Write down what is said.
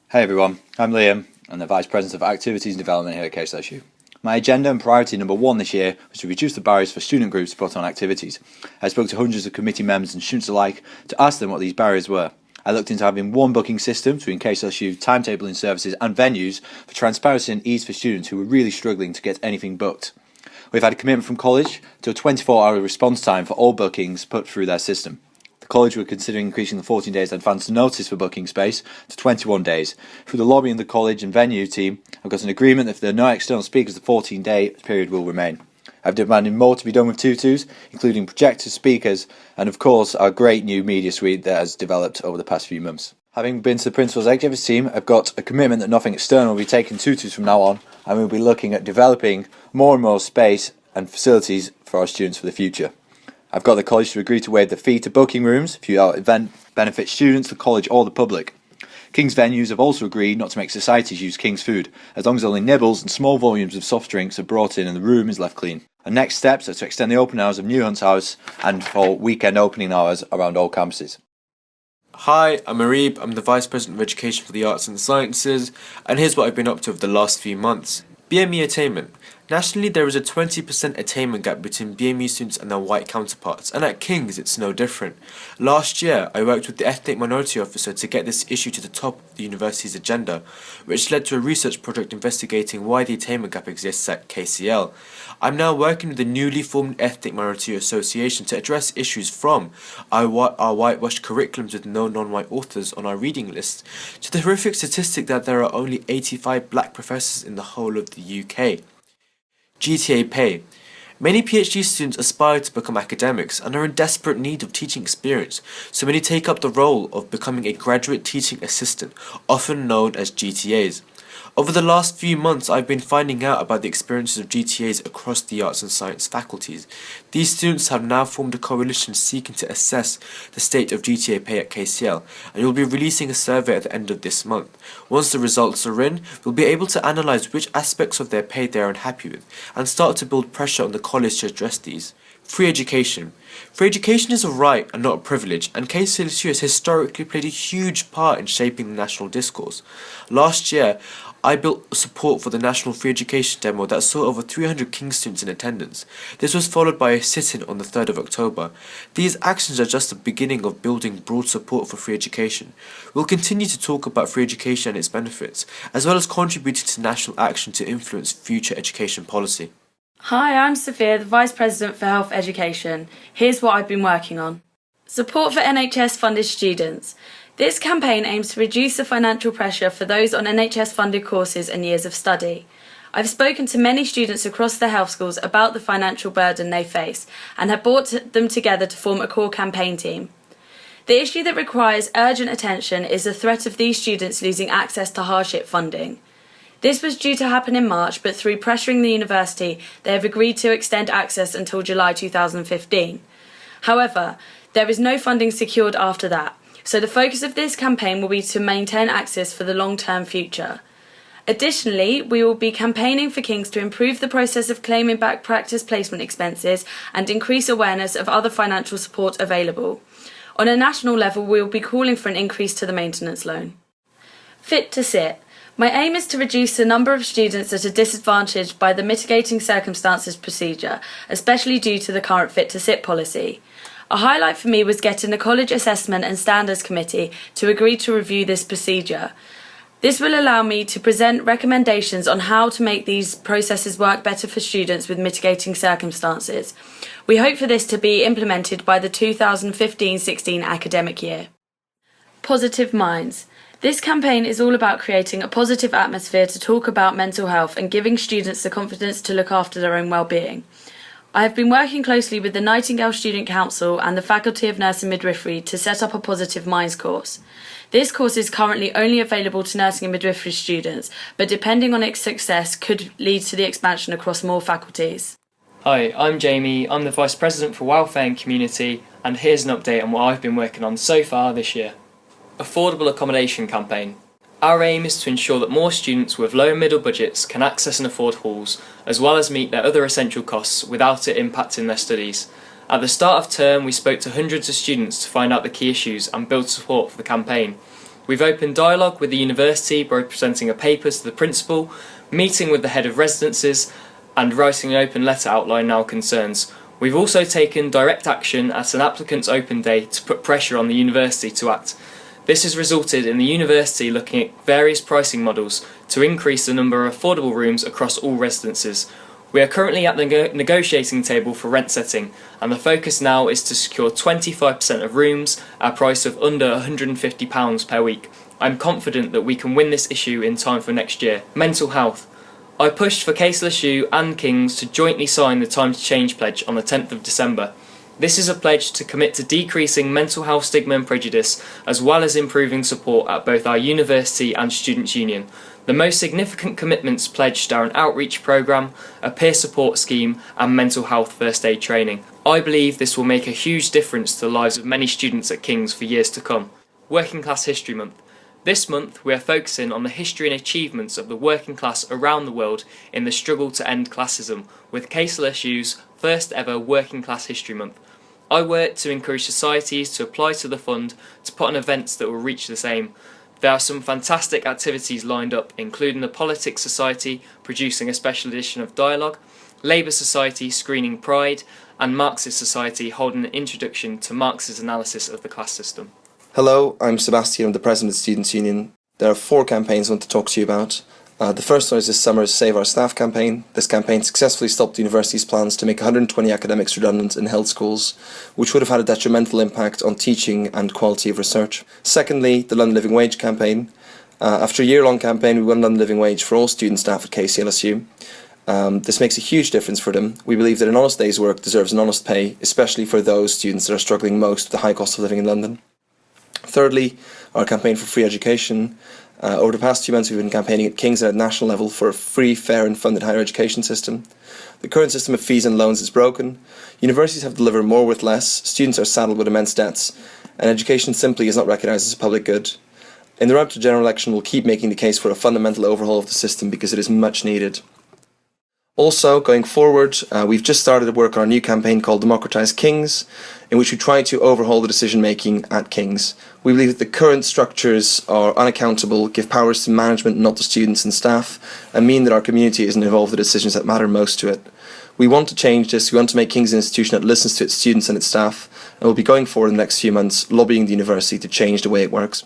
Hey everyone, I'm Liam. I'm the Vice President of Activities and Development here at KSLSU. My agenda and priority number one this year was to reduce the barriers for student groups to put on activities. I spoke to hundreds of committee members and students alike to ask them what these barriers were. I looked into having one booking system between KSLSU timetabling services and venues for transparency and ease for students who were really struggling to get anything booked. We've had a commitment from college to a 24-hour response time for all bookings put through their system. The college were considering increasing the 14 days advance notice for booking space to 21 days. Through the lobbying of the college and venue team, I've got an agreement that if there are no external speakers, the 14-day period will remain. I've demanded more to be done with tutus, including projector speakers, and of course our great new media suite that has developed over the past few months. Having been to the Principal's Executive team, I've got a commitment that nothing external will be taking tutus from now on, and we'll be looking at developing more and more space and facilities for our students for the future. I've got the college to agree to waive the fee to booking rooms if your event benefits students, the college or the public. King's venues have also agreed not to make societies use King's food, as long as only nibbles and small volumes of soft drinks are brought in and the room is left clean. And next steps are to extend the open hours of New Hunt's House and for weekend opening hours around all campuses. Hi, I'm Arib. I'm the Vice President of Education for the Arts and Sciences, and here's what I've been up to over the last few months. BME Attainment. Nationally, there is a 20% attainment gap between BME students and their white counterparts, and at King's it's no different. Last year, I worked with the Ethnic Minority Officer to get this issue to the top of the university's agenda, which led to a research project investigating why the attainment gap exists at KCL. I'm now working with the newly formed Ethnic Minority Association to address issues from our whitewashed curriculums with no non-white authors on our reading list, to the horrific statistic that there are only 85 black professors in the whole of the UK. GTA pay. Many PhD students aspire to become academics and are in desperate need of teaching experience, so many take up the role of becoming a graduate teaching assistant, often known as GTAs. Over the last few months, I've been finding out about the experiences of GTAs across the arts and science faculties. These students have now formed a coalition seeking to assess the state of GTA pay at KCL, and we'll be releasing a survey at the end of this month. Once the results are in, we'll be able to analyse which aspects of their pay they are unhappy with, and start to build pressure on the college to address these. Free education. Free education is a right and not a privilege, and KCLSU has historically played a huge part in shaping the national discourse. Last year, I built support for the National Free Education Demo that saw over 300 King's students in attendance. This was followed by a sit-in on the 3rd of October. These actions are just the beginning of building broad support for free education. We'll continue to talk about free education and its benefits, as well as contributing to national action to influence future education policy. Hi, I'm Sophia, the Vice President for Health Education. Here's what I've been working on. Support for NHS-funded students. This campaign aims to reduce the financial pressure for those on NHS-funded courses and years of study. I've spoken to many students across the health schools about the financial burden they face and have brought them together to form a core campaign team. The issue that requires urgent attention is the threat of these students losing access to hardship funding. This was due to happen in March, but through pressuring the university, they have agreed to extend access until July 2015. However, there is no funding secured after that. So the focus of this campaign will be to maintain access for the long-term future. Additionally, we will be campaigning for King's to improve the process of claiming back practice placement expenses and increase awareness of other financial support available. On a national level, we will be calling for an increase to the maintenance loan. Fit to sit. My aim is to reduce the number of students that are disadvantaged by the mitigating circumstances procedure, especially due to the current Fit to Sit policy. A highlight for me was getting the College Assessment and Standards Committee to agree to review this procedure. This will allow me to present recommendations on how to make these processes work better for students with mitigating circumstances. We hope for this to be implemented by the 2015-16 academic year. Positive Minds. This campaign is all about creating a positive atmosphere to talk about mental health and giving students the confidence to look after their own well-being. I have been working closely with the Nightingale Student Council and the Faculty of Nursing Midwifery to set up a Positive Minds course. This course is currently only available to nursing and midwifery students, but depending on its success could lead to the expansion across more faculties. Hi, I'm Jamie, I'm the Vice President for Welfare and Community, and here's an update on what I've been working on so far this year. Affordable Accommodation campaign. Our aim is to ensure that more students with low and middle budgets can access and afford halls, as well as meet their other essential costs without it impacting their studies. At the start of term, we spoke to hundreds of students to find out the key issues and build support for the campaign. We've opened dialogue with the university by presenting a paper to the principal, meeting with the head of residences, and writing an open letter outlining our concerns. We've also taken direct action at an applicant's open day to put pressure on the university to act. This has resulted in the university looking at various pricing models to increase the number of affordable rooms across all residences. We are currently at the negotiating table for rent setting, and the focus now is to secure 25% of rooms at a price of under £150 per week. I'm confident that we can win this issue in time for next year. Mental health. I pushed for KSLSU and King's to jointly sign the Time to Change pledge on the 10th of December. This is a pledge to commit to decreasing mental health stigma and prejudice, as well as improving support at both our university and students' union. The most significant commitments pledged are an outreach programme, a peer support scheme, and mental health first aid training. I believe this will make a huge difference to the lives of many students at King's for years to come. Working Class History Month. This month we are focusing on the history and achievements of the working class around the world in the struggle to end classism, with KSLSU's first ever Working Class History Month. I work to encourage societies to apply to the fund to put on events that will reach the same. There are some fantastic activities lined up, including the Politics Society producing a special edition of Dialogue, Labour Society screening Pride, and Marxist Society holding an introduction to Marx's analysis of the class system. Hello, I'm Sebastian, I'm the President of the Students' Union. There are 4 campaigns I want to talk to you about. The first one is this summer's Save Our Staff campaign. This campaign successfully stopped the university's plans to make 120 academics redundant in health schools, which would have had a detrimental impact on teaching and quality of research. Secondly, the London Living Wage campaign. After a year-long campaign, we won London Living Wage for all student staff at KCLSU. This makes a huge difference for them. We believe that an honest day's work deserves an honest pay, especially for those students that are struggling most with the high cost of living in London. Thirdly, our campaign for free education. Over the past 2 months we've been campaigning at King's and at national level for a free, fair and funded higher education system. The current system of fees and loans is broken. Universities have to deliver more with less, students are saddled with immense debts, and education simply is not recognised as a public good. In the run up to general election we'll keep making the case for a fundamental overhaul of the system because it is much needed. Also, going forward, we've just started work on our new campaign called Democratise King, in which we try to overhaul the decision-making at King's. We believe that the current structures are unaccountable, give powers to management, not to students and staff, and mean that our community isn't involved in the decisions that matter most to it. We want to change this. We want to make King's an institution that listens to its students and its staff, and we'll be going forward in the next few months, lobbying the university to change the way it works.